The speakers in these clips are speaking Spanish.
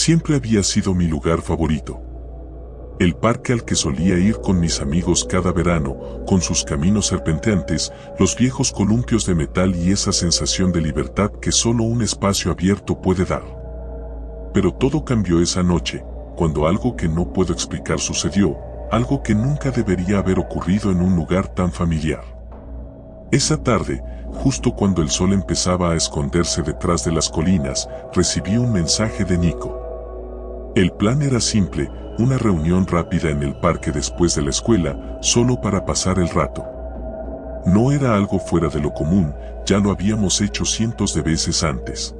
Siempre había sido mi lugar favorito. El parque al que solía ir con mis amigos cada verano, con sus caminos serpenteantes, los viejos columpios de metal y esa sensación de libertad que solo un espacio abierto puede dar. Pero todo cambió esa noche, cuando algo que no puedo explicar sucedió, algo que nunca debería haber ocurrido en un lugar tan familiar. Esa tarde, justo cuando el sol empezaba a esconderse detrás de las colinas, recibí un mensaje de Nico. El plan era simple, una reunión rápida en el parque después de la escuela, solo para pasar el rato. No era algo fuera de lo común, ya lo habíamos hecho cientos de veces antes.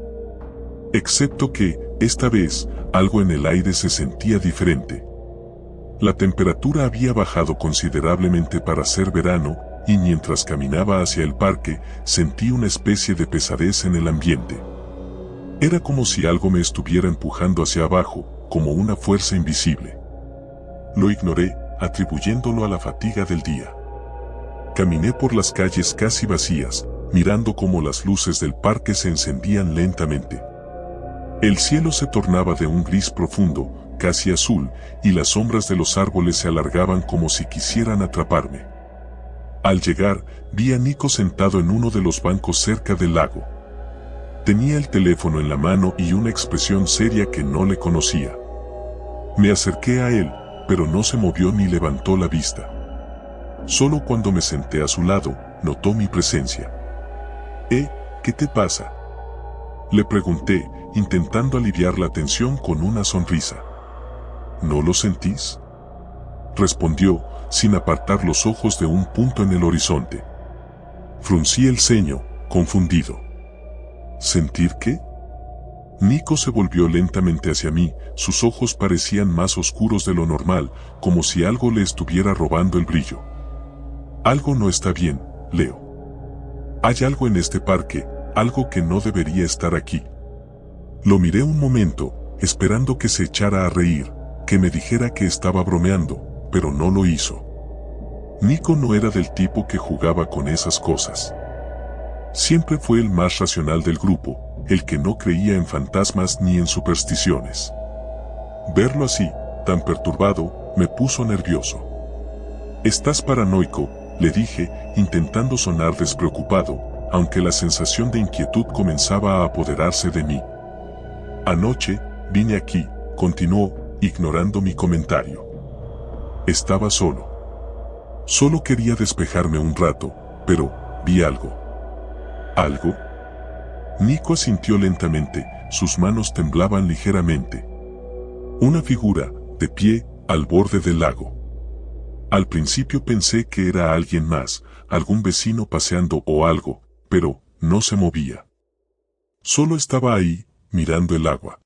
Excepto que, esta vez, algo en el aire se sentía diferente. La temperatura había bajado considerablemente para ser verano, y mientras caminaba hacia el parque, sentí una especie de pesadez en el ambiente. Era como si algo me estuviera empujando hacia abajo, como una fuerza invisible. Lo ignoré, atribuyéndolo a la fatiga del día. Caminé por las calles casi vacías, mirando cómo las luces del parque se encendían lentamente. El cielo se tornaba de un gris profundo, casi azul, y las sombras de los árboles se alargaban como si quisieran atraparme. Al llegar, vi a Nico sentado en uno de los bancos cerca del lago. Tenía el teléfono en la mano y una expresión seria que no le conocía. Me acerqué a él, pero no se movió ni levantó la vista. Solo cuando me senté a su lado, notó mi presencia. ¿Qué te pasa?, le pregunté, intentando aliviar la tensión con una sonrisa. ¿No lo sentís?, respondió, sin apartar los ojos de un punto en el horizonte. Fruncí el ceño, confundido. ¿Sentir qué? Nico se volvió lentamente hacia mí, sus ojos parecían más oscuros de lo normal, como si algo le estuviera robando el brillo. Algo no está bien, Leo. Hay algo en este parque, algo que no debería estar aquí. Lo miré un momento, esperando que se echara a reír, que me dijera que estaba bromeando, pero no lo hizo. Nico no era del tipo que jugaba con esas cosas. Siempre fue el más racional del grupo, el que no creía en fantasmas ni en supersticiones. Verlo así, tan perturbado, me puso nervioso. «Estás paranoico», le dije, intentando sonar despreocupado, aunque la sensación de inquietud comenzaba a apoderarse de mí. «Anoche, vine aquí», continuó, ignorando mi comentario. Estaba solo. Solo quería despejarme un rato, pero vi algo. ¿Algo? Nico asintió lentamente, sus manos temblaban ligeramente. Una figura, de pie, al borde del lago. Al principio pensé que era alguien más, algún vecino paseando o algo, pero no se movía. Solo estaba ahí, mirando el agua.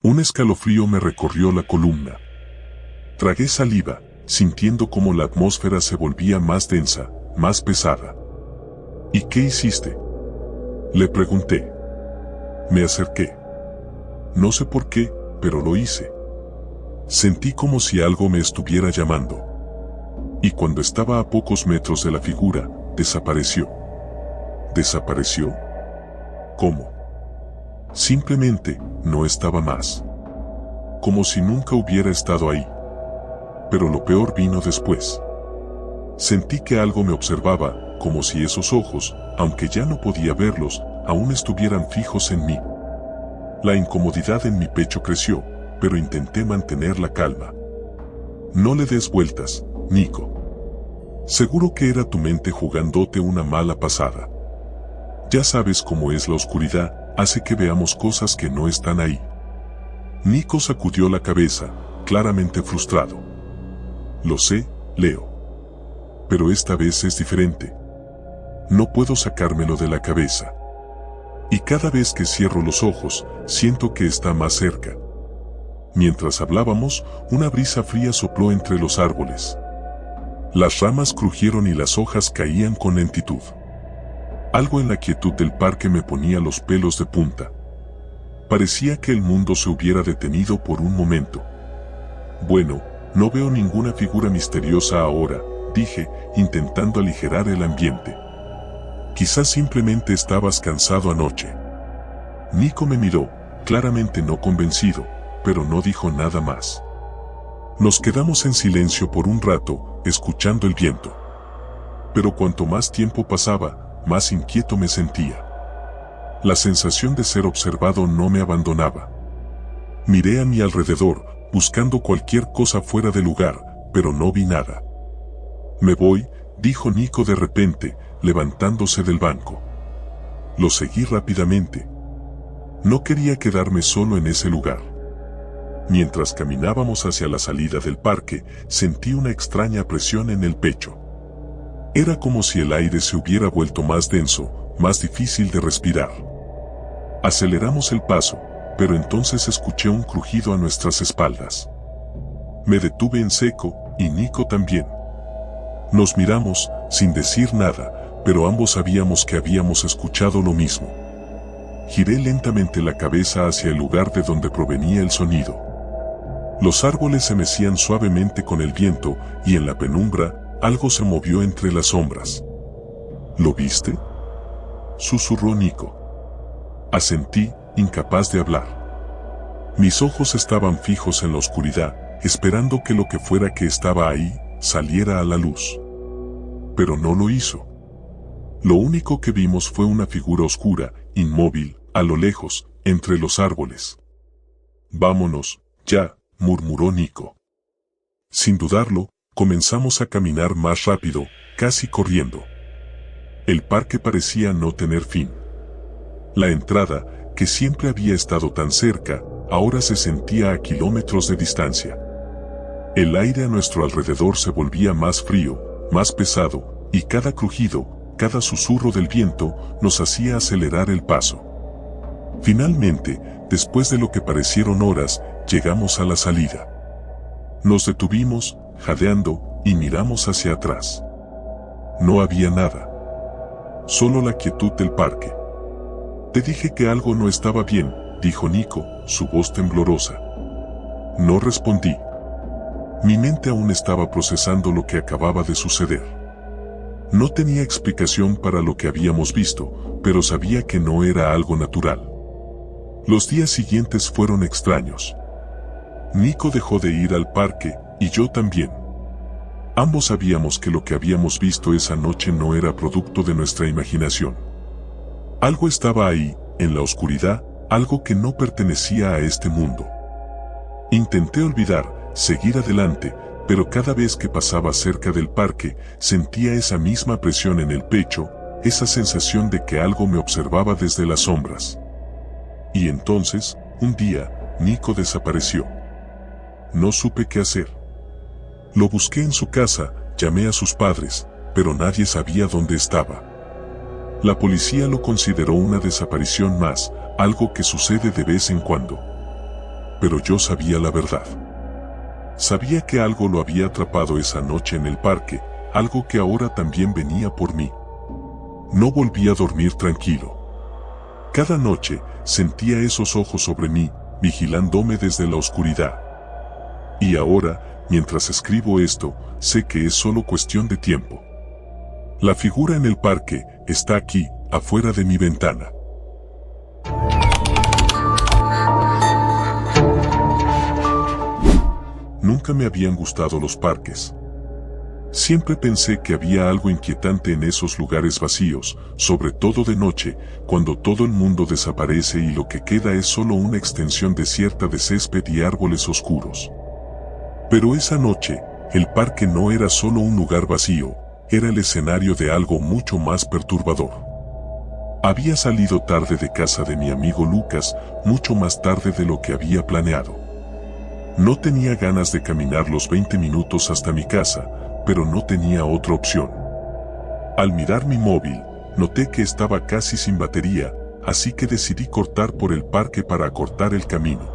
Un escalofrío me recorrió la columna. Tragué saliva, sintiendo cómo la atmósfera se volvía más densa, más pesada. ¿Y qué hiciste?, le pregunté. Me acerqué. No sé por qué, pero lo hice. Sentí como si algo me estuviera llamando. Y cuando estaba a pocos metros de la figura, desapareció. ¿Desapareció? ¿Cómo? Simplemente, no estaba más. Como si nunca hubiera estado ahí. Pero lo peor vino después. Sentí que algo me observaba, como si esos ojos, aunque ya no podía verlos, aún estuvieran fijos en mí. La incomodidad en mi pecho creció, pero intenté mantener la calma. No le des vueltas, Nico. Seguro que era tu mente jugándote una mala pasada. Ya sabes cómo es la oscuridad, hace que veamos cosas que no están ahí. Nico sacudió la cabeza, claramente frustrado. Lo sé, Leo. Pero esta vez es diferente. No puedo sacármelo de la cabeza. Y cada vez que cierro los ojos, siento que está más cerca. Mientras hablábamos, una brisa fría sopló entre los árboles. Las ramas crujieron y las hojas caían con lentitud. Algo en la quietud del parque me ponía los pelos de punta. Parecía que el mundo se hubiera detenido por un momento. Bueno, no veo ninguna figura misteriosa ahora, dije, intentando aligerar el ambiente. Quizás simplemente estabas cansado anoche. Nico me miró, claramente no convencido, pero no dijo nada más. Nos quedamos en silencio por un rato, escuchando el viento. Pero cuanto más tiempo pasaba, más inquieto me sentía. La sensación de ser observado no me abandonaba. Miré a mi alrededor, buscando cualquier cosa fuera de lugar, pero no vi nada. Me voy, dijo Nico de repente, levantándose del banco. Lo seguí rápidamente. No quería quedarme solo en ese lugar. Mientras caminábamos hacia la salida del parque, sentí una extraña presión en el pecho. Era como si el aire se hubiera vuelto más denso, más difícil de respirar. Aceleramos el paso, pero entonces escuché un crujido a nuestras espaldas. Me detuve en seco, y Nico también. Nos miramos, sin decir nada, pero ambos sabíamos que habíamos escuchado lo mismo. Giré lentamente la cabeza hacia el lugar de donde provenía el sonido. Los árboles se mecían suavemente con el viento, y en la penumbra, algo se movió entre las sombras. ¿Lo viste?, susurró Nico. Asentí, incapaz de hablar. Mis ojos estaban fijos en la oscuridad, esperando que lo que fuera que estaba ahí, saliera a la luz. Pero no lo hizo. Lo único que vimos fue una figura oscura, inmóvil, a lo lejos, entre los árboles. «Vámonos, ya», murmuró Nico. Sin dudarlo, comenzamos a caminar más rápido, casi corriendo. El parque parecía no tener fin. La entrada, que siempre había estado tan cerca, ahora se sentía a kilómetros de distancia. El aire a nuestro alrededor se volvía más frío, más pesado, y cada crujido, cada susurro del viento, nos hacía acelerar el paso. Finalmente, después de lo que parecieron horas, llegamos a la salida. Nos detuvimos, jadeando, y miramos hacia atrás. No había nada. Solo la quietud del parque. «Te dije que algo no estaba bien», dijo Nico, su voz temblorosa. No respondí. Mi mente aún estaba procesando lo que acababa de suceder. No tenía explicación para lo que habíamos visto, pero sabía que no era algo natural. Los días siguientes fueron extraños. Nico dejó de ir al parque, y yo también. Ambos sabíamos que lo que habíamos visto esa noche no era producto de nuestra imaginación. Algo estaba ahí, en la oscuridad, algo que no pertenecía a este mundo. Intenté olvidar, seguir adelante, pero cada vez que pasaba cerca del parque, sentía esa misma presión en el pecho, esa sensación de que algo me observaba desde las sombras. Y entonces, un día, Nico desapareció. No supe qué hacer. Lo busqué en su casa, llamé a sus padres, pero nadie sabía dónde estaba. La policía lo consideró una desaparición más, algo que sucede de vez en cuando. Pero yo sabía la verdad. Sabía que algo lo había atrapado esa noche en el parque, algo que ahora también venía por mí. No volví a dormir tranquilo. Cada noche, sentía esos ojos sobre mí, vigilándome desde la oscuridad. Y ahora, mientras escribo esto, sé que es solo cuestión de tiempo. La figura en el parque está aquí, afuera de mi ventana. Nunca me habían gustado los parques. Siempre pensé que había algo inquietante en esos lugares vacíos, sobre todo de noche, cuando todo el mundo desaparece y lo que queda es solo una extensión desierta de césped y árboles oscuros. Pero esa noche, el parque no era solo un lugar vacío, era el escenario de algo mucho más perturbador. Había salido tarde de casa de mi amigo Lucas, mucho más tarde de lo que había planeado. No tenía ganas de caminar los 20 minutos hasta mi casa, pero no tenía otra opción. Al mirar mi móvil, noté que estaba casi sin batería, así que decidí cortar por el parque para acortar el camino.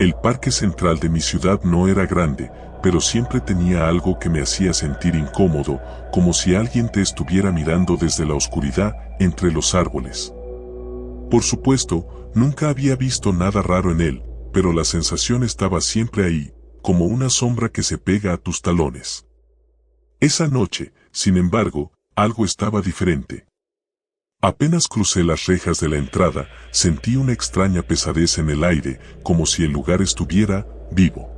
El parque central de mi ciudad no era grande, pero siempre tenía algo que me hacía sentir incómodo, como si alguien te estuviera mirando desde la oscuridad, entre los árboles. Por supuesto, nunca había visto nada raro en él, pero la sensación estaba siempre ahí, como una sombra que se pega a tus talones. Esa noche, sin embargo, algo estaba diferente. Apenas crucé las rejas de la entrada, sentí una extraña pesadez en el aire, como si el lugar estuviera vivo.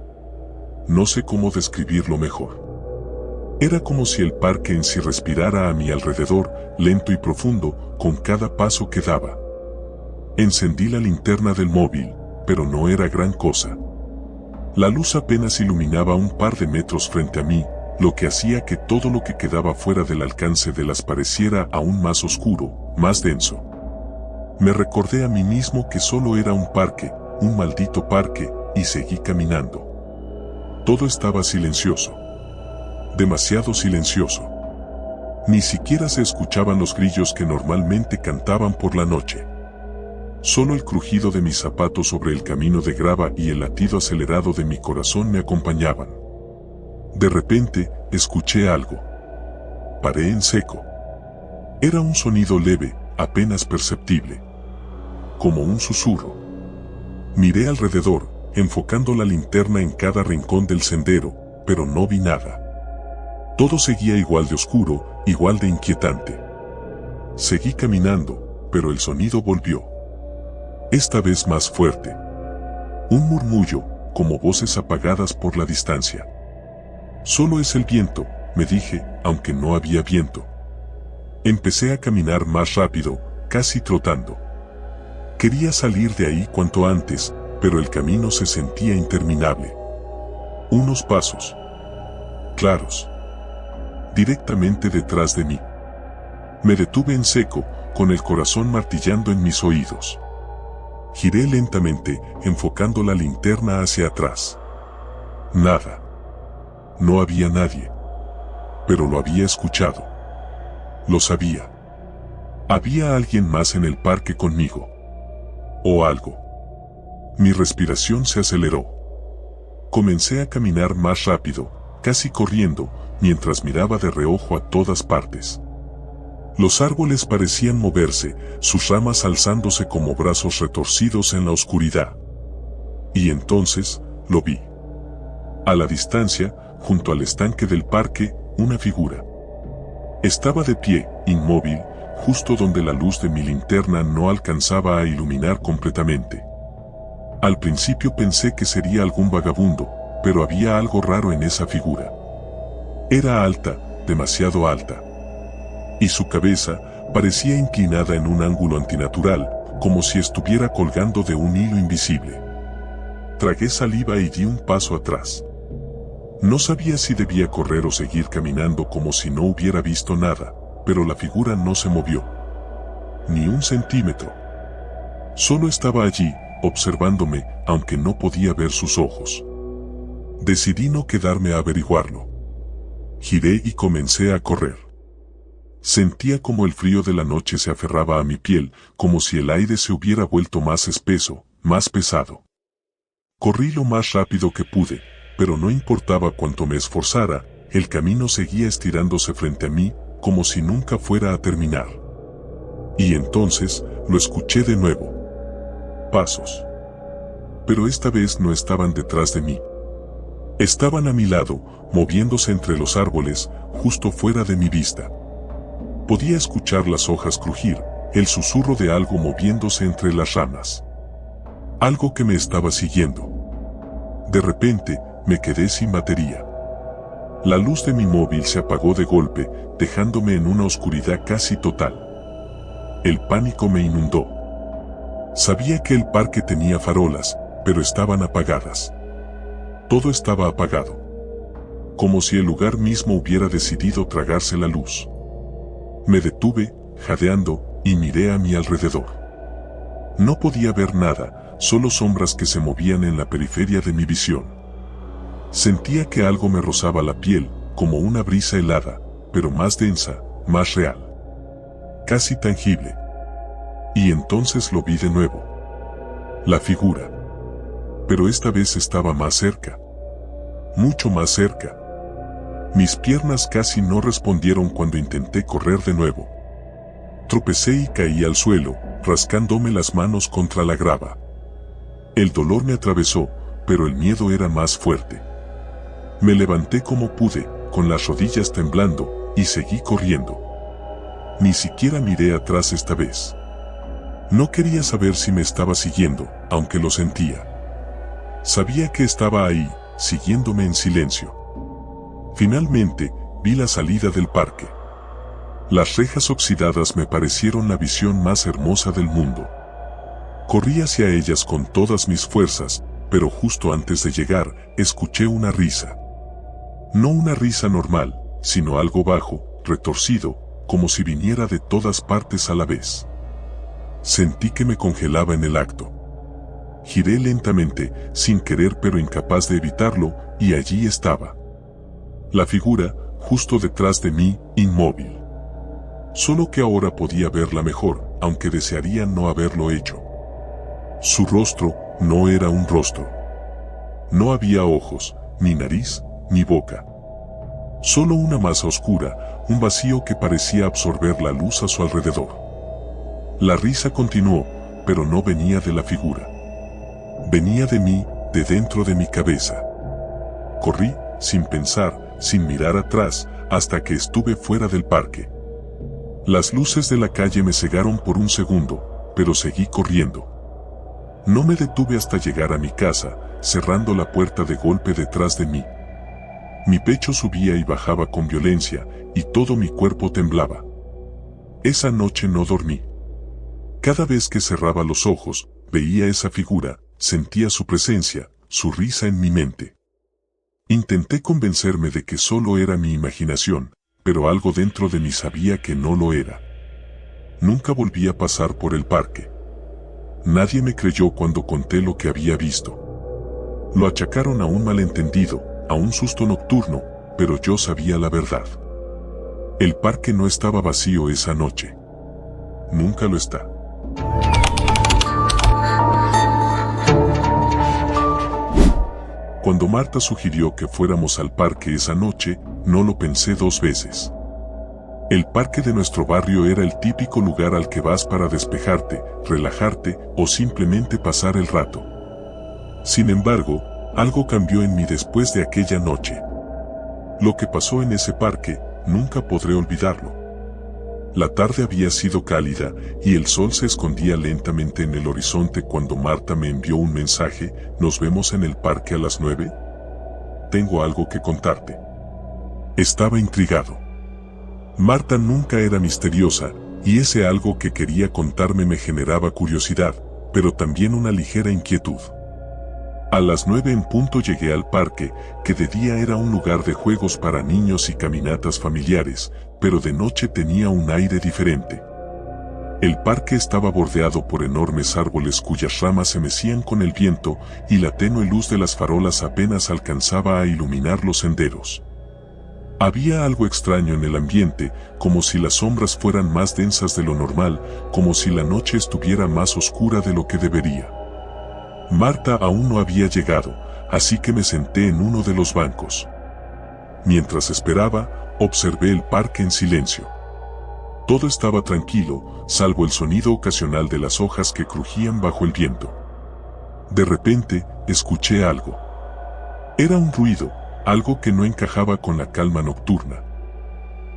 No sé cómo describirlo mejor. Era como si el parque en sí respirara a mi alrededor, lento y profundo, con cada paso que daba. Encendí la linterna del móvil, pero no era gran cosa. La luz apenas iluminaba un par de metros frente a mí, lo que hacía que todo lo que quedaba fuera del alcance de las pareciera aún más oscuro, más denso. Me recordé a mí mismo que solo era un parque, un maldito parque, y seguí caminando. Todo estaba silencioso. Demasiado silencioso. Ni siquiera se escuchaban los grillos que normalmente cantaban por la noche. Solo el crujido de mis zapatos sobre el camino de grava y el latido acelerado de mi corazón me acompañaban. De repente, escuché algo. Paré en seco. Era un sonido leve, apenas perceptible. Como un susurro. Miré alrededor, enfocando la linterna en cada rincón del sendero, pero no vi nada. Todo seguía igual de oscuro, igual de inquietante. Seguí caminando, pero el sonido volvió. Esta vez más fuerte. Un murmullo, como voces apagadas por la distancia. Solo es el viento, me dije, aunque no había viento. Empecé a caminar más rápido, casi trotando. Quería salir de ahí cuanto antes, pero el camino se sentía interminable. Unos pasos. Claros. Directamente detrás de mí. Me detuve en seco, con el corazón martillando en mis oídos. Giré lentamente, enfocando la linterna hacia atrás. Nada. No había nadie. Pero lo había escuchado. Lo sabía. Había alguien más en el parque conmigo. O algo. Mi respiración se aceleró. Comencé a caminar más rápido, casi corriendo, mientras miraba de reojo a todas partes. Los árboles parecían moverse, sus ramas alzándose como brazos retorcidos en la oscuridad. Y entonces, lo vi. A la distancia, junto al estanque del parque, una figura. Estaba de pie, inmóvil, justo donde la luz de mi linterna no alcanzaba a iluminar completamente. Al principio pensé que sería algún vagabundo, pero había algo raro en esa figura. Era alta, demasiado alta. Y su cabeza parecía inclinada en un ángulo antinatural, como si estuviera colgando de un hilo invisible. Tragué saliva y di un paso atrás. No sabía si debía correr o seguir caminando como si no hubiera visto nada, pero la figura no se movió. Ni un centímetro. Solo estaba allí, observándome, aunque no podía ver sus ojos. Decidí no quedarme a averiguarlo. Giré y comencé a correr. Sentía como el frío de la noche se aferraba a mi piel, como si el aire se hubiera vuelto más espeso, más pesado. Corrí lo más rápido que pude, pero no importaba cuánto me esforzara, el camino seguía estirándose frente a mí, como si nunca fuera a terminar. Y entonces, lo escuché de nuevo. Pasos. Pero esta vez no estaban detrás de mí. Estaban a mi lado, moviéndose entre los árboles, justo fuera de mi vista. Podía escuchar las hojas crujir, el susurro de algo moviéndose entre las ramas. Algo que me estaba siguiendo. De repente, me quedé sin batería. La luz de mi móvil se apagó de golpe, dejándome en una oscuridad casi total. El pánico me inundó. Sabía que el parque tenía farolas, pero estaban apagadas. Todo estaba apagado. Como si el lugar mismo hubiera decidido tragarse la luz. Me detuve, jadeando, y miré a mi alrededor. No podía ver nada, solo sombras que se movían en la periferia de mi visión. Sentía que algo me rozaba la piel, como una brisa helada, pero más densa, más real. Casi tangible. Y entonces lo vi de nuevo. La figura. Pero esta vez estaba más cerca. Mucho más cerca. Mis piernas casi no respondieron cuando intenté correr de nuevo. Tropecé y caí al suelo, rascándome las manos contra la grava. El dolor me atravesó, pero el miedo era más fuerte. Me levanté como pude, con las rodillas temblando, y seguí corriendo. Ni siquiera miré atrás esta vez. No quería saber si me estaba siguiendo, aunque lo sentía. Sabía que estaba ahí, siguiéndome en silencio. Finalmente, vi la salida del parque. Las rejas oxidadas me parecieron la visión más hermosa del mundo. Corrí hacia ellas con todas mis fuerzas, pero justo antes de llegar, escuché una risa. No una risa normal, sino algo bajo, retorcido, como si viniera de todas partes a la vez. Sentí que me congelaba en el acto. Giré lentamente, sin querer pero incapaz de evitarlo, y allí estaba. La figura, justo detrás de mí, inmóvil. Solo que ahora podía verla mejor, aunque desearía no haberlo hecho. Su rostro no era un rostro. No había ojos, ni nariz, ni boca. Solo una masa oscura, un vacío que parecía absorber la luz a su alrededor. La risa continuó, pero no venía de la figura. Venía de mí, de dentro de mi cabeza. Corrí, sin pensar, sin mirar atrás, hasta que estuve fuera del parque. Las luces de la calle me cegaron por un segundo, pero seguí corriendo. No me detuve hasta llegar a mi casa, cerrando la puerta de golpe detrás de mí. Mi pecho subía y bajaba con violencia, y todo mi cuerpo temblaba. Esa noche no dormí. Cada vez que cerraba los ojos, veía esa figura, sentía su presencia, su risa en mi mente. Intenté convencerme de que solo era mi imaginación, pero algo dentro de mí sabía que no lo era. Nunca volví a pasar por el parque. Nadie me creyó cuando conté lo que había visto. Lo achacaron a un malentendido, a un susto nocturno, pero yo sabía la verdad. El parque no estaba vacío esa noche. Nunca lo está. Cuando Marta sugirió que fuéramos al parque esa noche, no lo pensé dos veces. El parque de nuestro barrio era el típico lugar al que vas para despejarte, relajarte o simplemente pasar el rato. Sin embargo, algo cambió en mí después de aquella noche. Lo que pasó en ese parque, nunca podré olvidarlo. La tarde había sido cálida y el sol se escondía lentamente en el horizonte cuando Marta me envió un mensaje: ¿nos vemos en el parque a las 9? Tengo algo que contarte. Estaba intrigado. Marta nunca era misteriosa, y ese algo que quería contarme me generaba curiosidad, pero también una ligera inquietud. A las 9 en punto llegué al parque, que de día era un lugar de juegos para niños y caminatas familiares, pero de noche tenía un aire diferente. El parque estaba bordeado por enormes árboles cuyas ramas se mecían con el viento, y la tenue luz de las farolas apenas alcanzaba a iluminar los senderos. Había algo extraño en el ambiente, como si las sombras fueran más densas de lo normal, como si la noche estuviera más oscura de lo que debería. Marta aún no había llegado, así que me senté en uno de los bancos. Mientras esperaba, observé el parque en silencio. Todo estaba tranquilo, salvo el sonido ocasional de las hojas que crujían bajo el viento. De repente, escuché algo. Era un ruido, algo que no encajaba con la calma nocturna.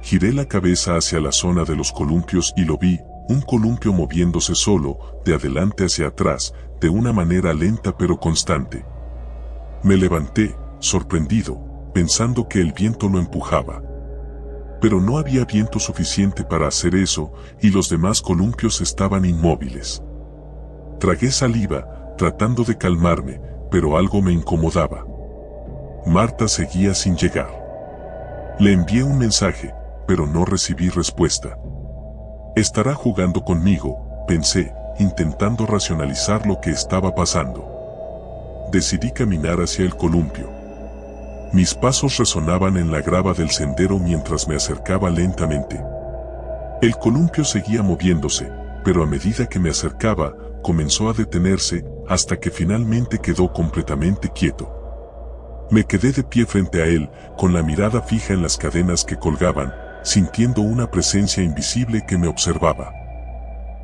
Giré la cabeza hacia la zona de los columpios y lo vi, un columpio moviéndose solo, de adelante hacia atrás, de una manera lenta pero constante. Me levanté, sorprendido, pensando que el viento lo empujaba. Pero no había viento suficiente para hacer eso, y los demás columpios estaban inmóviles. Tragué saliva, tratando de calmarme, pero algo me incomodaba. Marta seguía sin llegar. Le envié un mensaje, pero no recibí respuesta. Estará jugando conmigo, pensé, intentando racionalizar lo que estaba pasando. Decidí caminar hacia el columpio. Mis pasos resonaban en la grava del sendero mientras me acercaba lentamente. El columpio seguía moviéndose, pero a medida que me acercaba, comenzó a detenerse, hasta que finalmente quedó completamente quieto. Me quedé de pie frente a él, con la mirada fija en las cadenas que colgaban, sintiendo una presencia invisible que me observaba.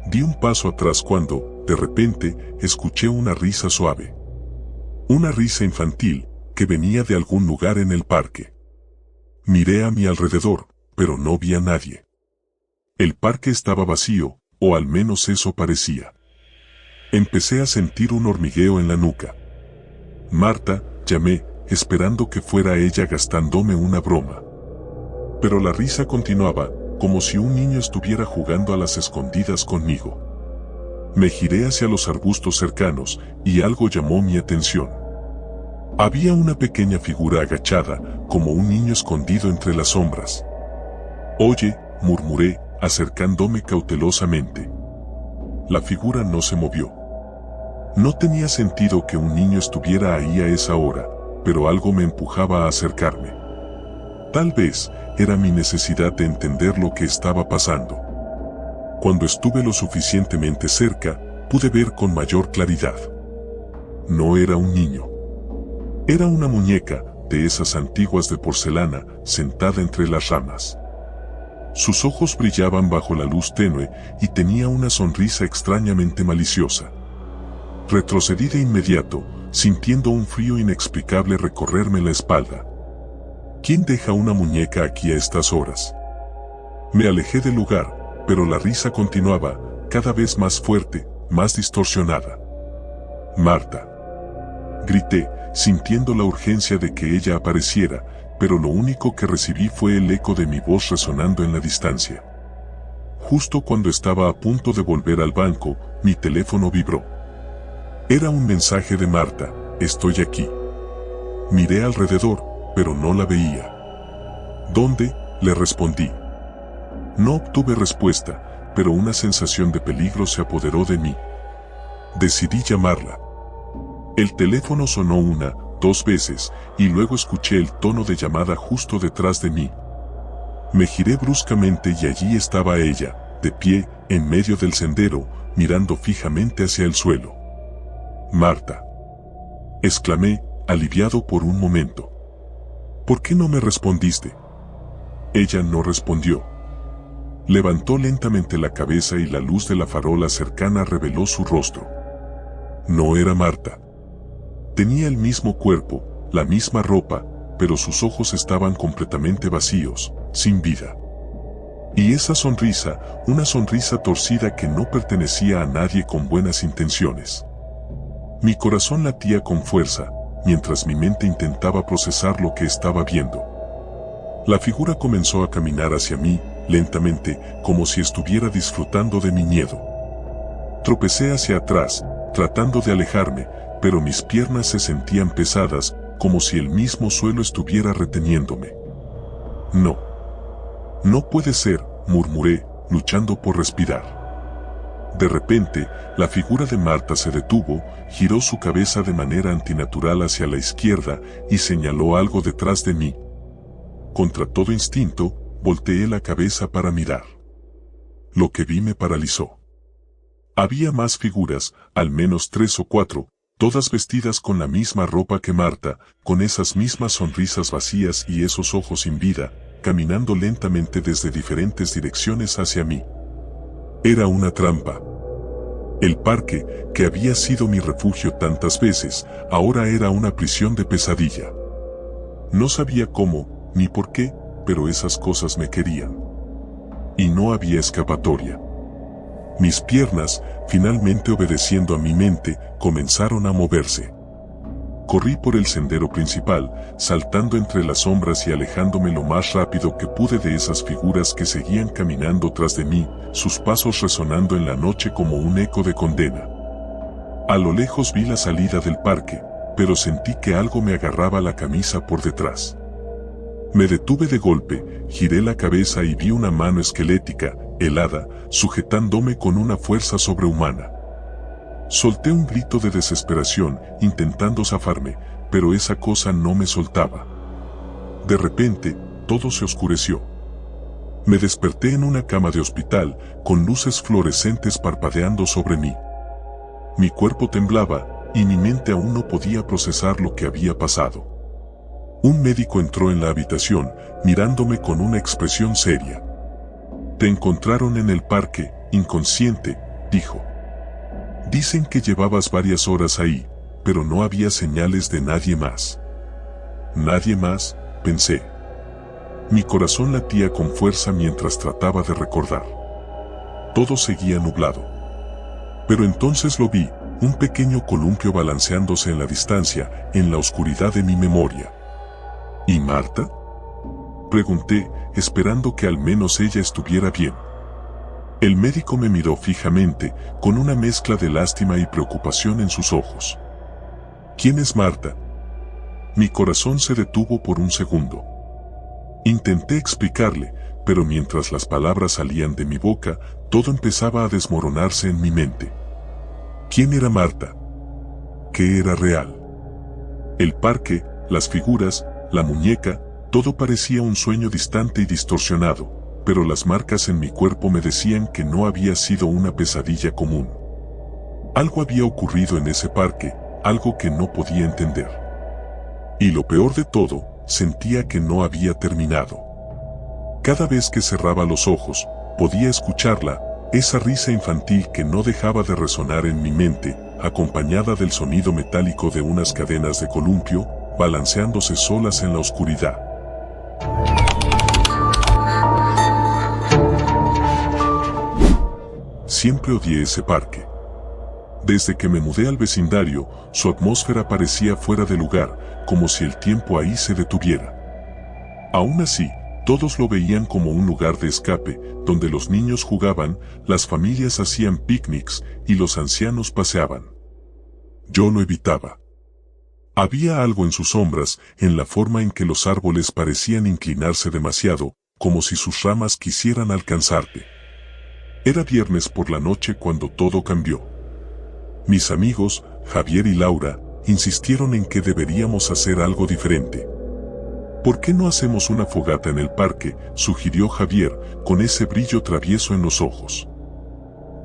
Di un paso atrás cuando, de repente, escuché una risa suave. Una risa infantil, que venía de algún lugar en el parque. Miré a mi alrededor, pero no vi a nadie. El parque estaba vacío, o al menos eso parecía. Empecé a sentir un hormigueo en la nuca. Marta, llamé, esperando que fuera ella gastándome una broma. Pero la risa continuaba, como si un niño estuviera jugando a las escondidas conmigo. Me giré hacia los arbustos cercanos, y algo llamó mi atención. Había una pequeña figura agachada, como un niño escondido entre las sombras. «Oye», murmuré, acercándome cautelosamente. La figura no se movió. No tenía sentido que un niño estuviera ahí a esa hora, pero algo me empujaba a acercarme. Tal vez era mi necesidad de entender lo que estaba pasando. Cuando estuve lo suficientemente cerca, pude ver con mayor claridad. No era un niño. Era una muñeca, de esas antiguas de porcelana, sentada entre las ramas. Sus ojos brillaban bajo la luz tenue y tenía una sonrisa extrañamente maliciosa. Retrocedí de inmediato, sintiendo un frío inexplicable recorrerme la espalda. ¿Quién deja una muñeca aquí a estas horas? Me alejé del lugar, pero la risa continuaba, cada vez más fuerte, más distorsionada. «Marta», grité, sintiendo la urgencia de que ella apareciera, pero lo único que recibí fue el eco de mi voz resonando en la distancia. Justo cuando estaba a punto de volver al banco, mi teléfono vibró. Era un mensaje de Marta: «Estoy aquí». Miré alrededor, pero no la veía. «¿Dónde?», le respondí. No obtuve respuesta, pero una sensación de peligro se apoderó de mí. Decidí llamarla. El teléfono sonó 1, 2 veces, y luego escuché el tono de llamada justo detrás de mí. Me giré bruscamente y allí estaba ella, de pie, en medio del sendero, mirando fijamente hacia el suelo. «Marta», exclamé, aliviado por un momento. «¿Por qué no me respondiste?». Ella no respondió. Levantó lentamente la cabeza y la luz de la farola cercana reveló su rostro. No era Marta. Tenía el mismo cuerpo, la misma ropa, pero sus ojos estaban completamente vacíos, sin vida. Y esa sonrisa, una sonrisa torcida que no pertenecía a nadie con buenas intenciones. Mi corazón latía con fuerza, mientras mi mente intentaba procesar lo que estaba viendo. La figura comenzó a caminar hacia mí, lentamente, como si estuviera disfrutando de mi miedo. Tropecé hacia atrás, tratando de alejarme, pero mis piernas se sentían pesadas, como si el mismo suelo estuviera reteniéndome. «No. No puede ser», murmuré, luchando por respirar. De repente, la figura de Marta se detuvo, giró su cabeza de manera antinatural hacia la izquierda y señaló algo detrás de mí. Contra todo instinto, volteé la cabeza para mirar. Lo que vi me paralizó. Había más figuras, al menos 3 o 4, todas vestidas con la misma ropa que Marta, con esas mismas sonrisas vacías y esos ojos sin vida, caminando lentamente desde diferentes direcciones hacia mí. Era una trampa. El parque, que había sido mi refugio tantas veces, ahora era una prisión de pesadilla. No sabía cómo, ni por qué, pero esas cosas me querían. Y no había escapatoria. Mis piernas, finalmente obedeciendo a mi mente, comenzaron a moverse. Corrí por el sendero principal, saltando entre las sombras y alejándome lo más rápido que pude de esas figuras que seguían caminando tras de mí, sus pasos resonando en la noche como un eco de condena. A lo lejos vi la salida del parque, pero sentí que algo me agarraba la camisa por detrás. Me detuve de golpe, giré la cabeza y vi una mano esquelética, helada, sujetándome con una fuerza sobrehumana. Solté un grito de desesperación, intentando zafarme, pero esa cosa no me soltaba. De repente, todo se oscureció. Me desperté en una cama de hospital, con luces fluorescentes parpadeando sobre mí. Mi cuerpo temblaba, y mi mente aún no podía procesar lo que había pasado. Un médico entró en la habitación, mirándome con una expresión seria. «Te encontraron en el parque, inconsciente», dijo. «Dicen que llevabas varias horas ahí, pero no había señales de nadie más». «¿Nadie más?», pensé. Mi corazón latía con fuerza mientras trataba de recordar. todo seguía nublado. Pero entonces lo vi, un pequeño columpio balanceándose en la distancia, en la oscuridad de mi memoria. ¿Y Marta?, pregunté, esperando que al menos ella estuviera bien. El médico me miró fijamente, con una mezcla de lástima y preocupación en sus ojos. ¿Quién es Marta? Mi corazón se detuvo por un segundo. Intenté explicarle, pero mientras las palabras salían de mi boca, todo empezaba a desmoronarse en mi mente. ¿Quién era Marta? ¿Qué era real? El parque, las figuras, la muñeca, todo parecía un sueño distante y distorsionado, pero las marcas en mi cuerpo me decían que no había sido una pesadilla común. Algo había ocurrido en ese parque, algo que no podía entender. Y lo peor de todo, sentía que no había terminado. Cada vez que cerraba los ojos, podía escucharla, esa risa infantil que no dejaba de resonar en mi mente, acompañada del sonido metálico de unas cadenas de columpio, balanceándose solas en la oscuridad. Siempre odié ese parque. Desde que me mudé al vecindario, su atmósfera parecía fuera de lugar, como si el tiempo ahí se detuviera. Aún así, todos lo veían como un lugar de escape, donde los niños jugaban, las familias hacían picnics y los ancianos paseaban. Yo lo evitaba. Había algo en sus sombras, en la forma en que los árboles parecían inclinarse demasiado, como si sus ramas quisieran alcanzarte. Era viernes por la noche cuando todo cambió. Mis amigos, Javier y Laura, insistieron en que deberíamos hacer algo diferente. ¿Por qué no hacemos una fogata en el parque?, sugirió Javier, con ese brillo travieso en los ojos.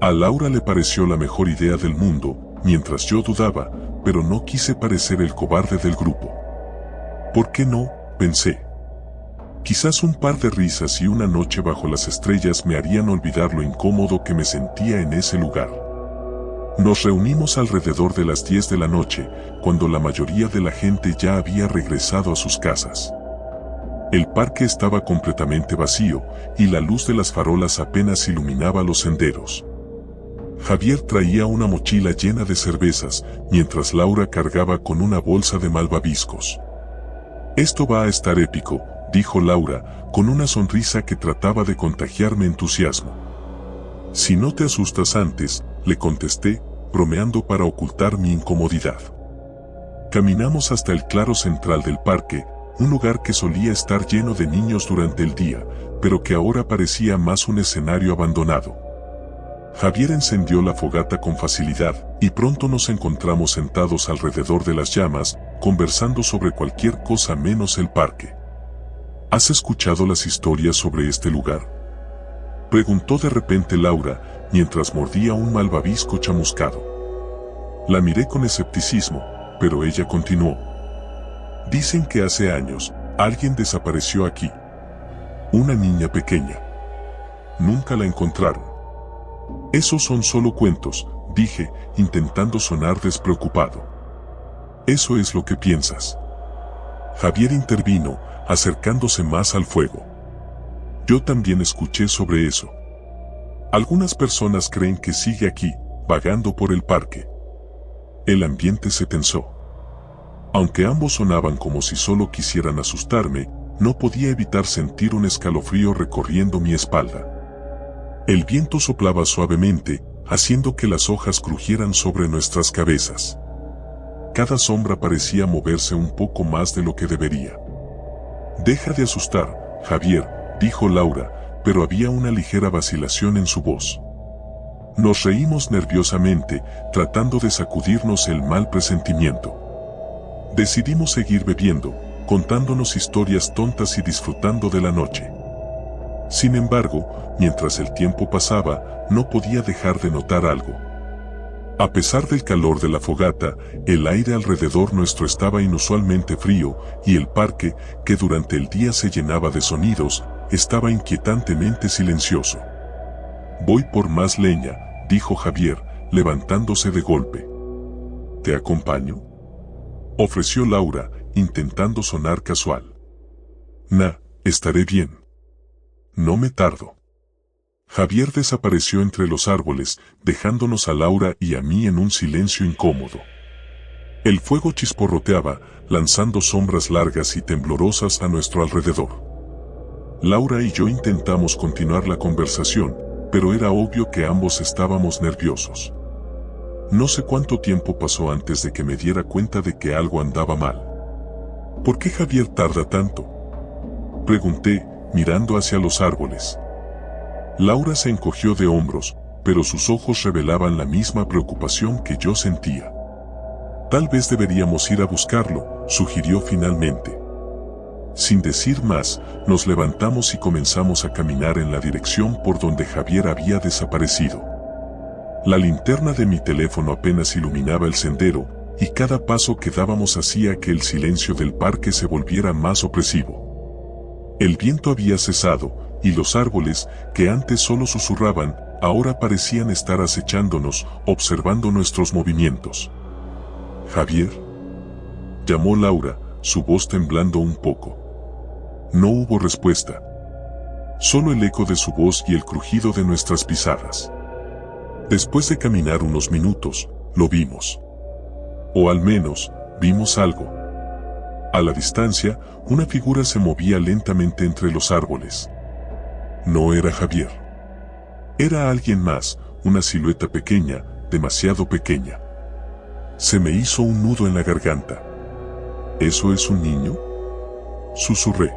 A Laura le pareció la mejor idea del mundo, mientras yo dudaba, pero no quise parecer el cobarde del grupo. ¿Por qué no?, pensé. Quizás un par de risas y una noche bajo las estrellas me harían olvidar lo incómodo que me sentía en ese lugar. Nos reunimos alrededor de las 10 de la noche, cuando la mayoría de la gente ya había regresado a sus casas. El parque estaba completamente vacío, y la luz de las farolas apenas iluminaba los senderos. Javier traía una mochila llena de cervezas, mientras Laura cargaba con una bolsa de malvaviscos. «Esto va a estar épico», dijo Laura, con una sonrisa que trataba de contagiarme entusiasmo. «Si no te asustas antes», le contesté, bromeando para ocultar mi incomodidad. Caminamos hasta el claro central del parque, un lugar que solía estar lleno de niños durante el día, pero que ahora parecía más un escenario abandonado. Javier encendió la fogata con facilidad, y pronto nos encontramos sentados alrededor de las llamas, conversando sobre cualquier cosa menos el parque. ¿Has escuchado las historias sobre este lugar?, preguntó de repente Laura, mientras mordía un malvavisco chamuscado. La miré con escepticismo, pero ella continuó. Dicen que hace años, alguien desapareció aquí. Una niña pequeña. Nunca la encontraron. Esos son solo cuentos, dije, intentando sonar despreocupado. Eso es lo que piensas. Javier intervino, acercándose más al fuego. Yo también escuché sobre eso. Algunas personas creen que sigue aquí, vagando por el parque. El ambiente se tensó. Aunque ambos sonaban como si solo quisieran asustarme, no podía evitar sentir un escalofrío recorriendo mi espalda. El viento soplaba suavemente, haciendo que las hojas crujieran sobre nuestras cabezas. Cada sombra parecía moverse un poco más de lo que debería. «Deja de asustar, Javier», dijo Laura, pero había una ligera vacilación en su voz. Nos reímos nerviosamente, tratando de sacudirnos el mal presentimiento. Decidimos seguir bebiendo, contándonos historias tontas y disfrutando de la noche. Sin embargo, mientras el tiempo pasaba, no podía dejar de notar algo. A pesar del calor de la fogata, el aire alrededor nuestro estaba inusualmente frío, y el parque, que durante el día se llenaba de sonidos, estaba inquietantemente silencioso. «Voy por más leña», dijo Javier, levantándose de golpe. «¿Te acompaño?», ofreció Laura, intentando sonar casual. «Estaré bien. No me tardo». Javier desapareció entre los árboles, dejándonos a Laura y a mí en un silencio incómodo. El fuego chisporroteaba, lanzando sombras largas y temblorosas a nuestro alrededor. Laura y yo intentamos continuar la conversación, pero era obvio que ambos estábamos nerviosos. No sé cuánto tiempo pasó antes de que me diera cuenta de que algo andaba mal. ¿Por qué Javier tarda tanto?, pregunté, mirando hacia los árboles. Laura se encogió de hombros, pero sus ojos revelaban la misma preocupación que yo sentía. Tal vez deberíamos ir a buscarlo, sugirió finalmente. Sin decir más, nos levantamos y comenzamos a caminar en la dirección por donde Javier había desaparecido. La linterna de mi teléfono apenas iluminaba el sendero, y cada paso que dábamos hacía que el silencio del parque se volviera más opresivo. El viento había cesado, y los árboles, que antes solo susurraban, ahora parecían estar acechándonos, observando nuestros movimientos. «Javier», llamó Laura, su voz temblando un poco. No hubo respuesta. Solo el eco de su voz y el crujido de nuestras pisadas. Después de caminar unos minutos, lo vimos. O al menos, vimos algo. A la distancia, una figura se movía lentamente entre los árboles. No era Javier. Era alguien más, una silueta pequeña, demasiado pequeña. Se me hizo un nudo en la garganta. ¿Eso es un niño?, susurré.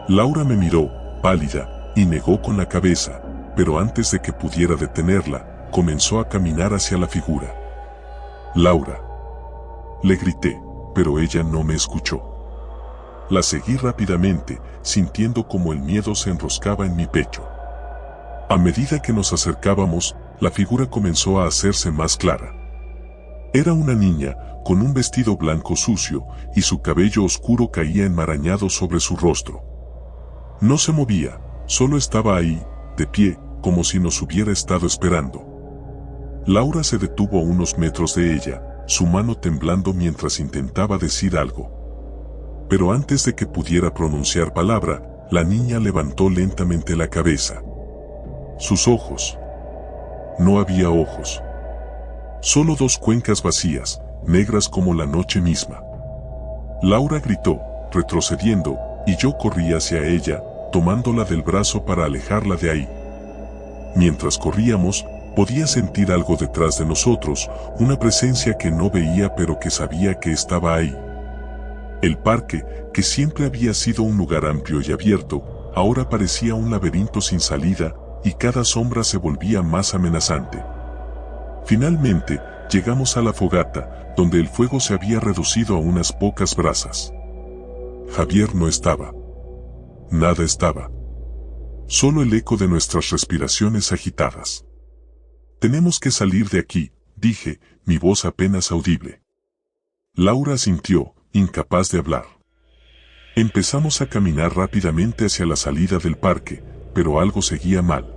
Laura me miró, pálida, y negó con la cabeza, pero antes de que pudiera detenerla, comenzó a caminar hacia la figura. «Laura», le grité, pero ella no me escuchó. La seguí rápidamente, sintiendo como el miedo se enroscaba en mi pecho. A medida que nos acercábamos, la figura comenzó a hacerse más clara. Era una niña, con un vestido blanco sucio, y su cabello oscuro caía enmarañado sobre su rostro. No se movía, solo estaba ahí, de pie, como si nos hubiera estado esperando. Laura se detuvo a unos metros de ella, su mano temblando mientras intentaba decir algo. Pero antes de que pudiera pronunciar palabra, la niña levantó lentamente la cabeza. Sus ojos. No había ojos. Solo dos cuencas vacías, negras como la noche misma. Laura gritó, retrocediendo, y yo corrí hacia ella, tomándola del brazo para alejarla de ahí. Mientras corríamos, podía sentir algo detrás de nosotros, una presencia que no veía pero que sabía que estaba ahí. El parque, que siempre había sido un lugar amplio y abierto, ahora parecía un laberinto sin salida, y cada sombra se volvía más amenazante. Finalmente, llegamos a la fogata, donde el fuego se había reducido a unas pocas brasas. Javier no estaba. Nada estaba. Solo el eco de nuestras respiraciones agitadas. «Tenemos que salir de aquí», dije, mi voz apenas audible. Laura asintió, incapaz de hablar. Empezamos a caminar rápidamente hacia la salida del parque, pero algo seguía mal.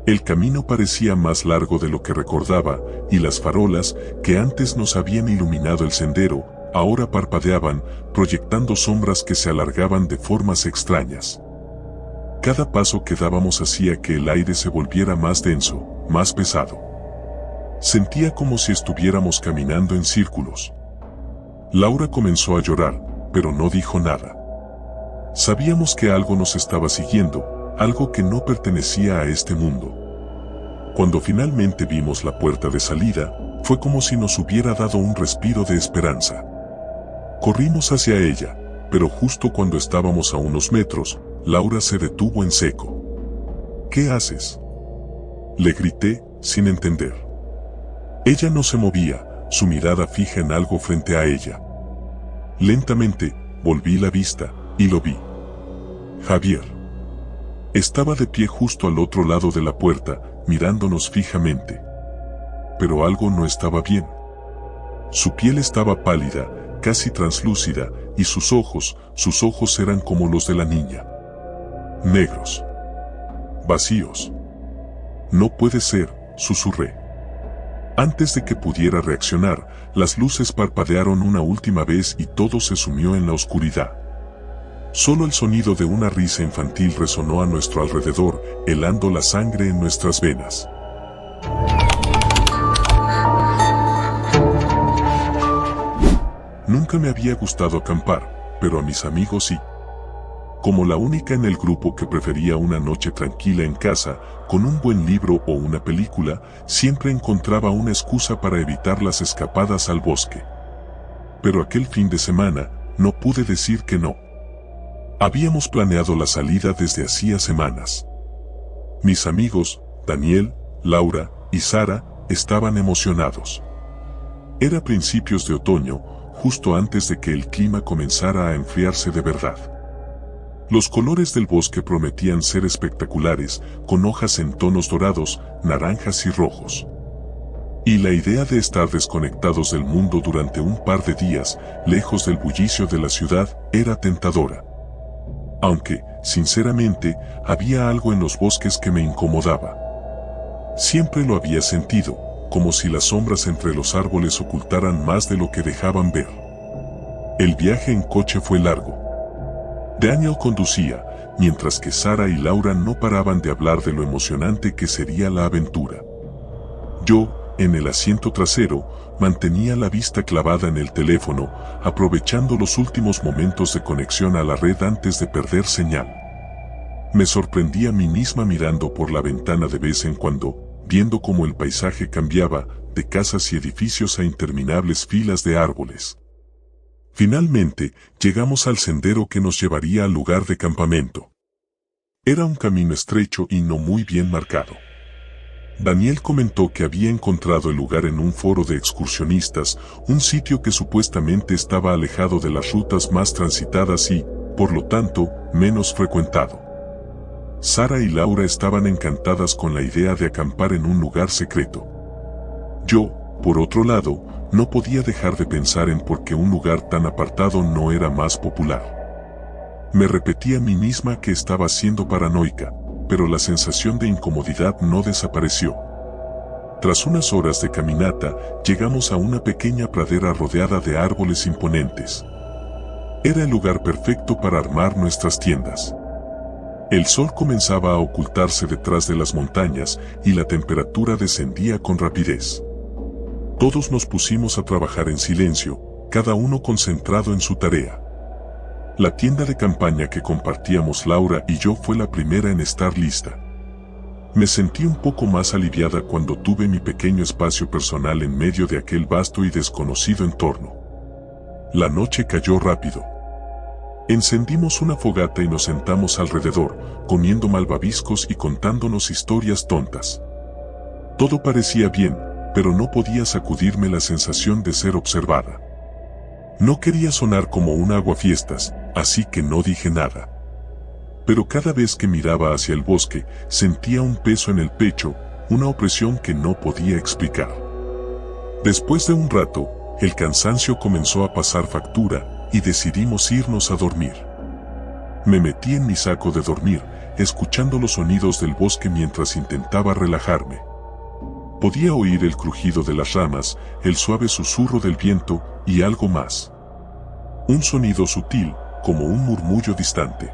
El camino parecía más largo de lo que recordaba, y las farolas, que antes nos habían iluminado el sendero, ahora parpadeaban, proyectando sombras que se alargaban de formas extrañas. Cada paso que dábamos hacía que el aire se volviera más denso, más pesado. Sentía como si estuviéramos caminando en círculos. Laura comenzó a llorar, pero no dijo nada. Sabíamos que algo nos estaba siguiendo, algo que no pertenecía a este mundo. Cuando finalmente vimos la puerta de salida, fue como si nos hubiera dado un respiro de esperanza. Corrimos hacia ella, pero justo cuando estábamos a unos metros, Laura se detuvo en seco. «¿Qué haces?», le grité, sin entender. Ella no se movía, su mirada fija en algo frente a ella. Lentamente, volví la vista, y lo vi. Javier. Estaba de pie justo al otro lado de la puerta, mirándonos fijamente. Pero algo no estaba bien. Su piel estaba pálida, casi translúcida, y sus ojos eran como los de la niña. Negros. Vacíos. «No puede ser», susurré. Antes de que pudiera reaccionar, las luces parpadearon una última vez y todo se sumió en la oscuridad. Solo el sonido de una risa infantil resonó a nuestro alrededor, helando la sangre en nuestras venas. Nunca me había gustado acampar, pero a mis amigos sí. Como la única en el grupo que prefería una noche tranquila en casa, con un buen libro o una película, siempre encontraba una excusa para evitar las escapadas al bosque. Pero aquel fin de semana, no pude decir que no. Habíamos planeado la salida desde hacía semanas. Mis amigos, Daniel, Laura y Sara, estaban emocionados. Era principios de otoño, justo antes de que el clima comenzara a enfriarse de verdad. Los colores del bosque prometían ser espectaculares, con hojas en tonos dorados, naranjas y rojos. Y la idea de estar desconectados del mundo durante un par de días, lejos del bullicio de la ciudad, era tentadora. Aunque, sinceramente, había algo en los bosques que me incomodaba. Siempre lo había sentido, como si las sombras entre los árboles ocultaran más de lo que dejaban ver. El viaje en coche fue largo. Daniel conducía, mientras que Sara y Laura no paraban de hablar de lo emocionante que sería la aventura. Yo, en el asiento trasero, mantenía la vista clavada en el teléfono, aprovechando los últimos momentos de conexión a la red antes de perder señal. Me sorprendí a mí misma mirando por la ventana de vez en cuando, viendo cómo el paisaje cambiaba, de casas y edificios a interminables filas de árboles. Finalmente, llegamos al sendero que nos llevaría al lugar de campamento. Era un camino estrecho y no muy bien marcado. Daniel comentó que había encontrado el lugar en un foro de excursionistas, un sitio que supuestamente estaba alejado de las rutas más transitadas y, por lo tanto, menos frecuentado. Sara y Laura estaban encantadas con la idea de acampar en un lugar secreto. Yo, por otro lado, no podía dejar de pensar en por qué un lugar tan apartado no era más popular. Me repetí a mí misma que estaba siendo paranoica, pero la sensación de incomodidad no desapareció. Tras unas horas de caminata, llegamos a una pequeña pradera rodeada de árboles imponentes. Era el lugar perfecto para armar nuestras tiendas. El sol comenzaba a ocultarse detrás de las montañas y la temperatura descendía con rapidez. Todos nos pusimos a trabajar en silencio, cada uno concentrado en su tarea. La tienda de campaña que compartíamos Laura y yo fue la primera en estar lista. Me sentí un poco más aliviada cuando tuve mi pequeño espacio personal en medio de aquel vasto y desconocido entorno. La noche cayó rápido. Encendimos una fogata y nos sentamos alrededor, comiendo malvaviscos y contándonos historias tontas. Todo parecía bien, pero no podía sacudirme la sensación de ser observada. No quería sonar como un aguafiestas, así que no dije nada. Pero cada vez que miraba hacia el bosque, sentía un peso en el pecho, una opresión que no podía explicar. Después de un rato, el cansancio comenzó a pasar factura, y decidimos irnos a dormir. Me metí en mi saco de dormir, escuchando los sonidos del bosque mientras intentaba relajarme. Podía oír el crujido de las ramas, el suave susurro del viento y algo más. Un sonido sutil, como un murmullo distante.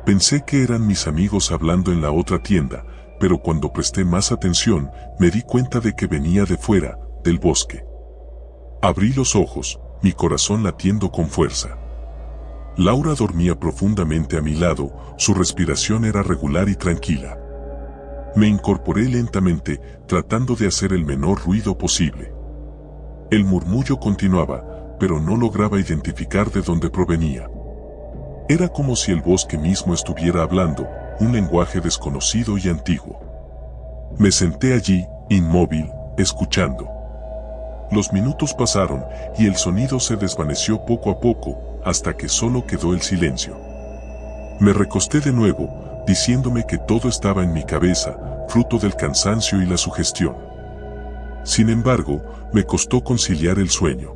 Pensé que eran mis amigos hablando en la otra tienda, pero cuando presté más atención, me di cuenta de que venía de fuera, del bosque. Abrí los ojos, mi corazón latiendo con fuerza. Laura dormía profundamente a mi lado, su respiración era regular y tranquila. Me incorporé lentamente, tratando de hacer el menor ruido posible. El murmullo continuaba, pero no lograba identificar de dónde provenía. Era como si el bosque mismo estuviera hablando, un lenguaje desconocido y antiguo. Me senté allí, inmóvil, escuchando. Los minutos pasaron y el sonido se desvaneció poco a poco, hasta que solo quedó el silencio. Me recosté de nuevo, diciéndome que todo estaba en mi cabeza, fruto del cansancio y la sugestión. Sin embargo, me costó conciliar el sueño.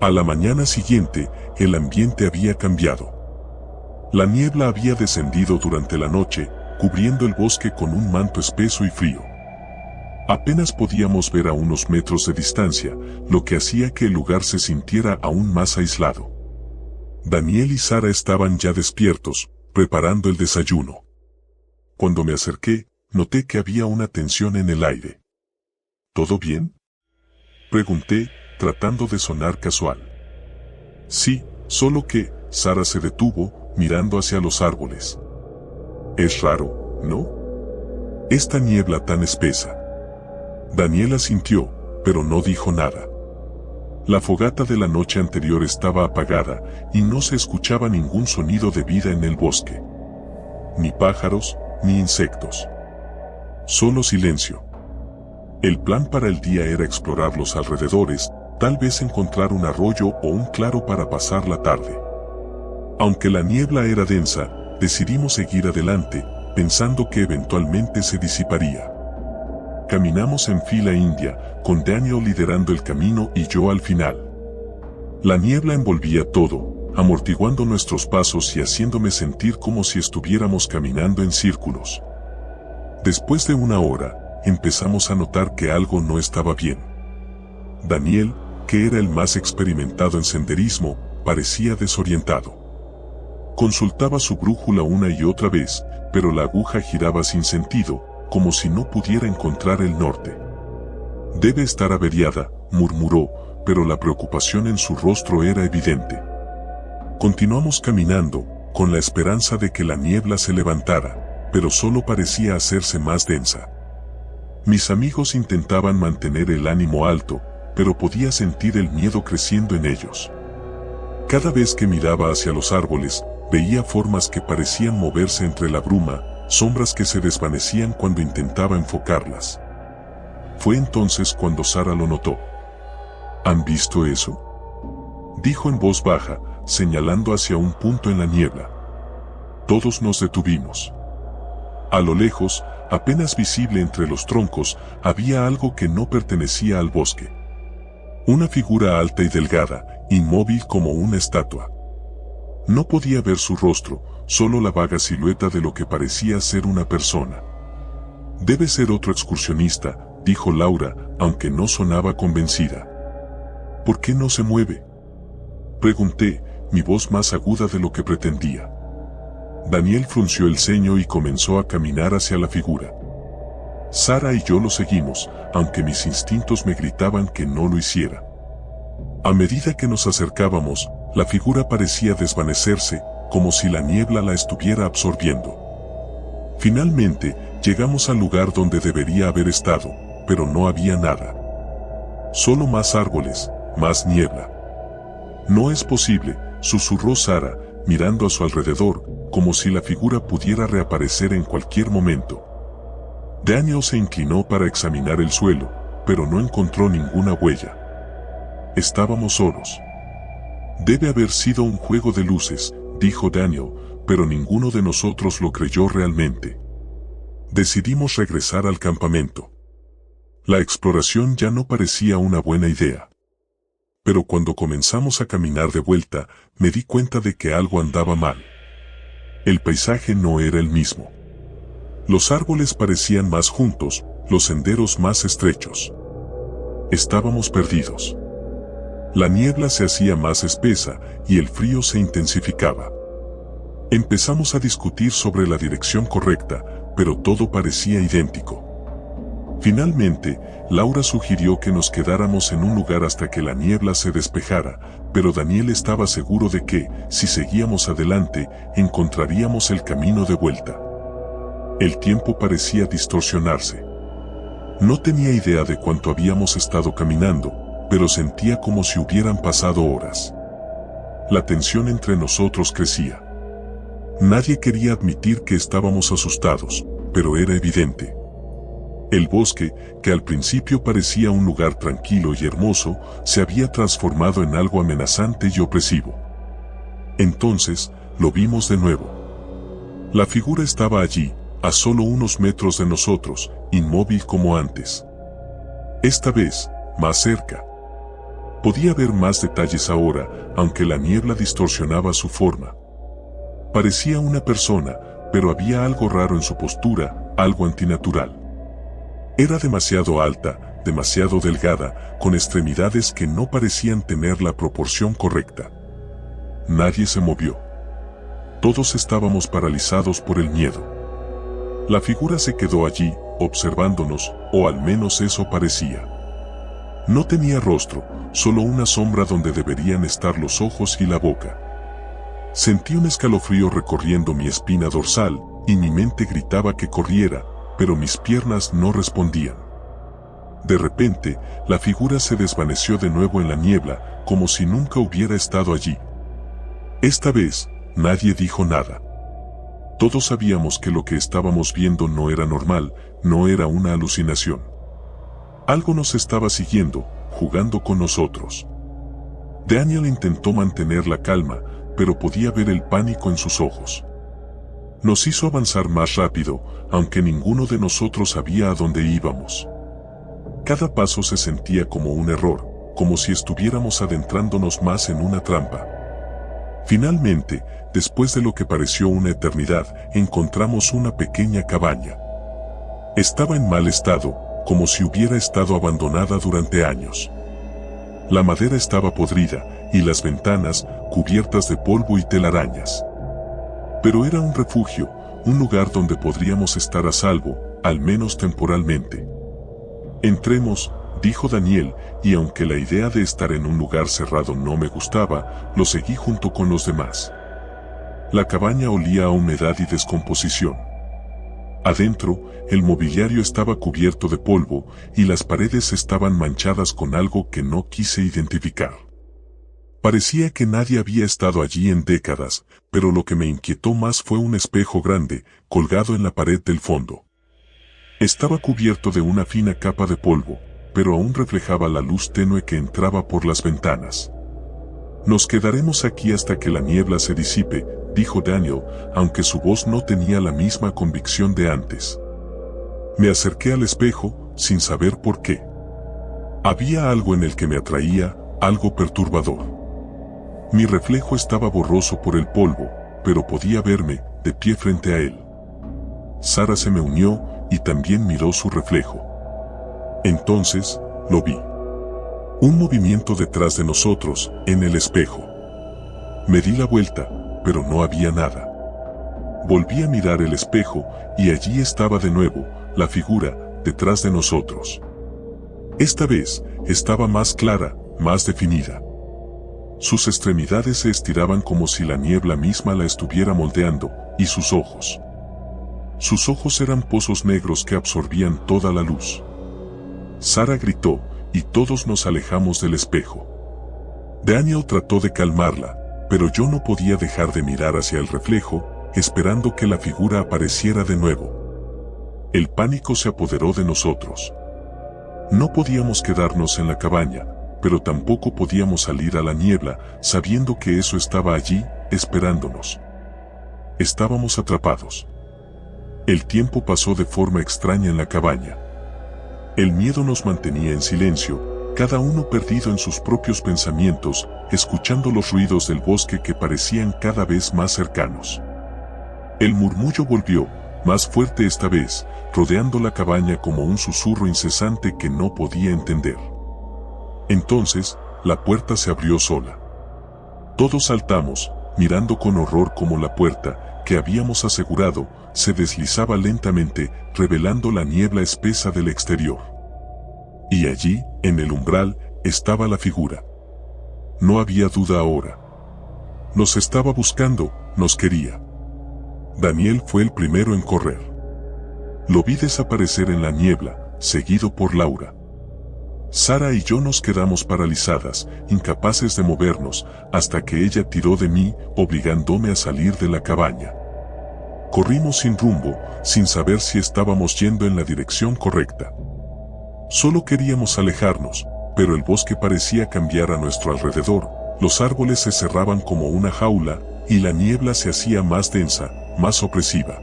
A la mañana siguiente, el ambiente había cambiado. La niebla había descendido durante la noche, cubriendo el bosque con un manto espeso y frío. Apenas podíamos ver a unos metros de distancia, lo que hacía que el lugar se sintiera aún más aislado. Daniel y Sara estaban ya despiertos, preparando el desayuno. Cuando me acerqué, noté que había una tensión en el aire. ¿Todo bien?, pregunté, tratando de sonar casual. Sí, solo que, Sara se detuvo, mirando hacia los árboles. Es raro, ¿no? Esta niebla tan espesa. Daniel asintió, pero no dijo nada. La fogata de la noche anterior estaba apagada y no se escuchaba ningún sonido de vida en el bosque. Ni pájaros, ni insectos. Solo silencio. El plan para el día era explorar los alrededores, tal vez encontrar un arroyo o un claro para pasar la tarde. Aunque la niebla era densa, decidimos seguir adelante, pensando que eventualmente se disiparía. Caminamos en fila india, con Daniel liderando el camino y yo al final. La niebla envolvía todo, amortiguando nuestros pasos y haciéndome sentir como si estuviéramos caminando en círculos. Después de una hora, empezamos a notar que algo no estaba bien. Daniel, que era el más experimentado en senderismo, parecía desorientado. Consultaba su brújula una y otra vez, pero la aguja giraba sin sentido, como si no pudiera encontrar el norte. Debe estar averiada, murmuró, pero la preocupación en su rostro era evidente. Continuamos caminando, con la esperanza de que la niebla se levantara, pero solo parecía hacerse más densa. Mis amigos intentaban mantener el ánimo alto, pero podía sentir el miedo creciendo en ellos. Cada vez que miraba hacia los árboles, veía formas que parecían moverse entre la bruma, sombras que se desvanecían cuando intentaba enfocarlas. Fue entonces cuando Sara lo notó. ¿Han visto eso?, dijo en voz baja, señalando hacia un punto en la niebla. Todos nos detuvimos. A lo lejos, apenas visible entre los troncos, había algo que no pertenecía al bosque. Una figura alta y delgada, inmóvil como una estatua. No podía ver su rostro, solo la vaga silueta de lo que parecía ser una persona. Debe ser otro excursionista, dijo Laura, aunque no sonaba convencida. ¿Por qué no se mueve?, pregunté, mi voz más aguda de lo que pretendía. Daniel frunció el ceño y comenzó a caminar hacia la figura. Sara y yo lo seguimos, aunque mis instintos me gritaban que no lo hiciera. A medida que nos acercábamos, la figura parecía desvanecerse, como si la niebla la estuviera absorbiendo. Finalmente, llegamos al lugar donde debería haber estado, pero no había nada. Solo más árboles, más niebla. No es posible, susurró Sara, mirando a su alrededor, como si la figura pudiera reaparecer en cualquier momento. Daniel se inclinó para examinar el suelo, pero no encontró ninguna huella. Estábamos solos. Debe haber sido un juego de luces, dijo Daniel, pero ninguno de nosotros lo creyó realmente. Decidimos regresar al campamento. La exploración ya no parecía una buena idea. Pero cuando comenzamos a caminar de vuelta, me di cuenta de que algo andaba mal. El paisaje no era el mismo. Los árboles parecían más juntos, los senderos más estrechos. Estábamos perdidos. La niebla se hacía más espesa y el frío se intensificaba. Empezamos a discutir sobre la dirección correcta, pero todo parecía idéntico. Finalmente, Laura sugirió que nos quedáramos en un lugar hasta que la niebla se despejara, pero Daniel estaba seguro de que, si seguíamos adelante, encontraríamos el camino de vuelta. El tiempo parecía distorsionarse. No tenía idea de cuánto habíamos estado caminando, pero sentía como si hubieran pasado horas. La tensión entre nosotros crecía. Nadie quería admitir que estábamos asustados, pero era evidente. El bosque, que al principio parecía un lugar tranquilo y hermoso, se había transformado en algo amenazante y opresivo. Entonces, lo vimos de nuevo. La figura estaba allí, a solo unos metros de nosotros, inmóvil como antes. Esta vez, más cerca. Podía ver más detalles ahora, aunque la niebla distorsionaba su forma. Parecía una persona, pero había algo raro en su postura, algo antinatural. Era demasiado alta, demasiado delgada, con extremidades que no parecían tener la proporción correcta. nadie se movió. Todos estábamos paralizados por el miedo. La figura se quedó allí, observándonos, o al menos eso parecía. No tenía rostro, solo una sombra donde deberían estar los ojos y la boca. Sentí un escalofrío recorriendo mi espina dorsal, y mi mente gritaba que corriera, pero mis piernas no respondían. De repente, la figura se desvaneció de nuevo en la niebla, como si nunca hubiera estado allí. Esta vez, nadie dijo nada. Todos sabíamos que lo que estábamos viendo no era normal, no era una alucinación. Algo nos estaba siguiendo, jugando con nosotros. Daniel intentó mantener la calma, pero podía ver el pánico en sus ojos. Nos hizo avanzar más rápido, aunque ninguno de nosotros sabía a dónde íbamos. Cada paso se sentía como un error, como si estuviéramos adentrándonos más en una trampa. Finalmente, después de lo que pareció una eternidad, encontramos una pequeña cabaña. Estaba en mal estado, como si hubiera estado abandonada durante años. La madera estaba podrida, y las ventanas, cubiertas de polvo y telarañas. Pero era un refugio, un lugar donde podríamos estar a salvo, al menos temporalmente. Entremos, dijo Daniel, y aunque la idea de estar en un lugar cerrado no me gustaba, lo seguí junto con los demás. La cabaña olía a humedad y descomposición. Adentro, el mobiliario estaba cubierto de polvo, y las paredes estaban manchadas con algo que no quise identificar. Parecía que nadie había estado allí en décadas, pero lo que me inquietó más fue un espejo grande, colgado en la pared del fondo. Estaba cubierto de una fina capa de polvo, pero aún reflejaba la luz tenue que entraba por las ventanas. Nos quedaremos aquí hasta que la niebla se disipe, dijo Daniel, aunque su voz no tenía la misma convicción de antes. Me acerqué al espejo, sin saber por qué. Había algo en el que me atraía, algo perturbador. Mi reflejo estaba borroso por el polvo, pero podía verme, de pie frente a él. Sara se me unió, y también miró su reflejo. Entonces, lo vi. Un movimiento detrás de nosotros, en el espejo. Me di la vuelta, pero no había nada. Volví a mirar el espejo, y allí estaba de nuevo, la figura, detrás de nosotros. Esta vez, estaba más clara, más definida. Sus extremidades se estiraban como si la niebla misma la estuviera moldeando, y sus ojos. Sus ojos eran pozos negros que absorbían toda la luz. Sara gritó, y todos nos alejamos del espejo. Daniel trató de calmarla, pero yo no podía dejar de mirar hacia el reflejo, esperando que la figura apareciera de nuevo. El pánico se apoderó de nosotros. No podíamos quedarnos en la cabaña, pero tampoco podíamos salir a la niebla, sabiendo que eso estaba allí, esperándonos. Estábamos atrapados. El tiempo pasó de forma extraña en la cabaña. El miedo nos mantenía en silencio, cada uno perdido en sus propios pensamientos, escuchando los ruidos del bosque que parecían cada vez más cercanos. El murmullo volvió, más fuerte esta vez, rodeando la cabaña como un susurro incesante que no podía entender. Entonces, la puerta se abrió sola. Todos saltamos, mirando con horror cómo la puerta, que habíamos asegurado, se deslizaba lentamente, revelando la niebla espesa del exterior. Y allí, en el umbral, estaba la figura. No había duda ahora. Nos estaba buscando, nos quería. Daniel fue el primero en correr. Lo vi desaparecer en la niebla, seguido por Laura. Sara y yo nos quedamos paralizadas, incapaces de movernos, hasta que ella tiró de mí, obligándome a salir de la cabaña. Corrimos sin rumbo, sin saber si estábamos yendo en la dirección correcta. Solo queríamos alejarnos, pero el bosque parecía cambiar a nuestro alrededor, los árboles se cerraban como una jaula, y la niebla se hacía más densa, más opresiva.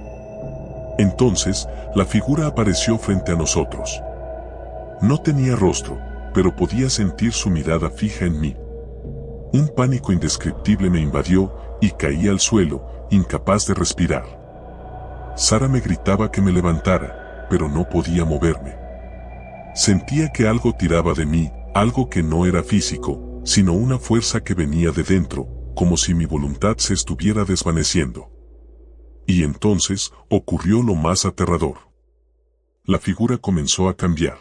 Entonces, la figura apareció frente a nosotros. No tenía rostro, pero podía sentir su mirada fija en mí. Un pánico indescriptible me invadió, y caí al suelo, incapaz de respirar. Sara me gritaba que me levantara, pero no podía moverme. Sentía que algo tiraba de mí, algo que no era físico, sino una fuerza que venía de dentro, como si mi voluntad se estuviera desvaneciendo. Y entonces ocurrió lo más aterrador. La figura comenzó a cambiar.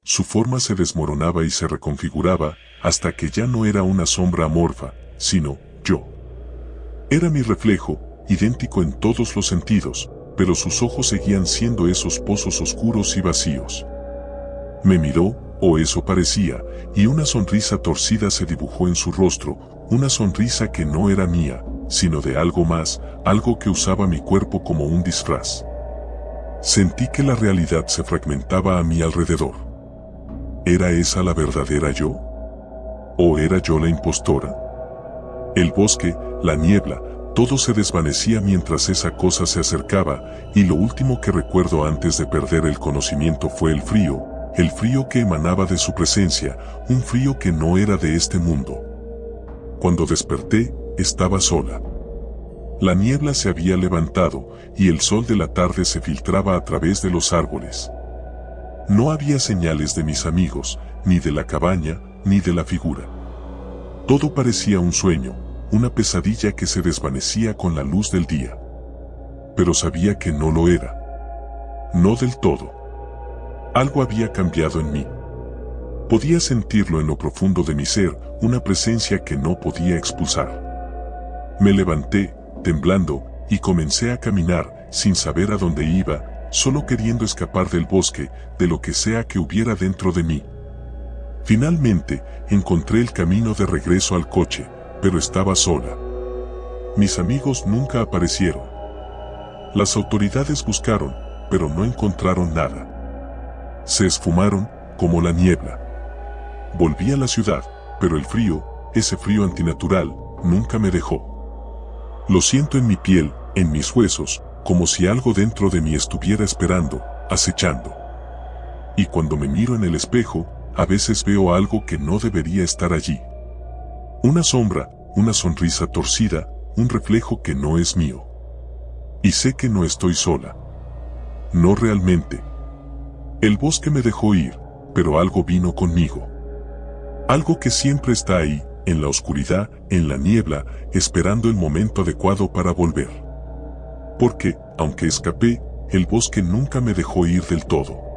Su forma se desmoronaba y se reconfiguraba hasta que ya no era una sombra amorfa, sino yo. Era mi reflejo, idéntico en todos los sentidos, pero sus ojos seguían siendo esos pozos oscuros y vacíos. Me miró, o eso parecía, y una sonrisa torcida se dibujó en su rostro, una sonrisa que no era mía, sino de algo más, algo que usaba mi cuerpo como un disfraz. Sentí que la realidad se fragmentaba a mi alrededor. ¿Era esa la verdadera yo? ¿O era yo la impostora? El bosque, la niebla, todo se desvanecía mientras esa cosa se acercaba, y lo último que recuerdo antes de perder el conocimiento fue el frío que emanaba de su presencia, un frío que no era de este mundo. Cuando desperté, estaba sola. La niebla se había levantado, y el sol de la tarde se filtraba a través de los árboles. No había señales de mis amigos, ni de la cabaña, ni de la figura. Todo parecía un sueño, una pesadilla que se desvanecía con la luz del día. Pero sabía que no lo era. No del todo. Algo había cambiado en mí. Podía sentirlo en lo profundo de mi ser, una presencia que no podía expulsar. Me levanté, temblando, y comencé a caminar, sin saber a dónde iba, solo queriendo escapar del bosque, de lo que sea que hubiera dentro de mí. Finalmente, encontré el camino de regreso al coche, pero estaba sola. Mis amigos nunca aparecieron. Las autoridades buscaron, pero no encontraron nada. Se esfumaron, como la niebla. Volví a la ciudad, pero el frío, ese frío antinatural, nunca me dejó. Lo siento en mi piel, en mis huesos, como si algo dentro de mí estuviera esperando, acechando. Y cuando me miro en el espejo, a veces veo algo que no debería estar allí. Una sombra, una sonrisa torcida, un reflejo que no es mío. Y sé que no estoy sola. No realmente. El bosque me dejó ir, pero algo vino conmigo. Algo que siempre está ahí, en la oscuridad, en la niebla, esperando el momento adecuado para volver. Porque, aunque escapé, el bosque nunca me dejó ir del todo.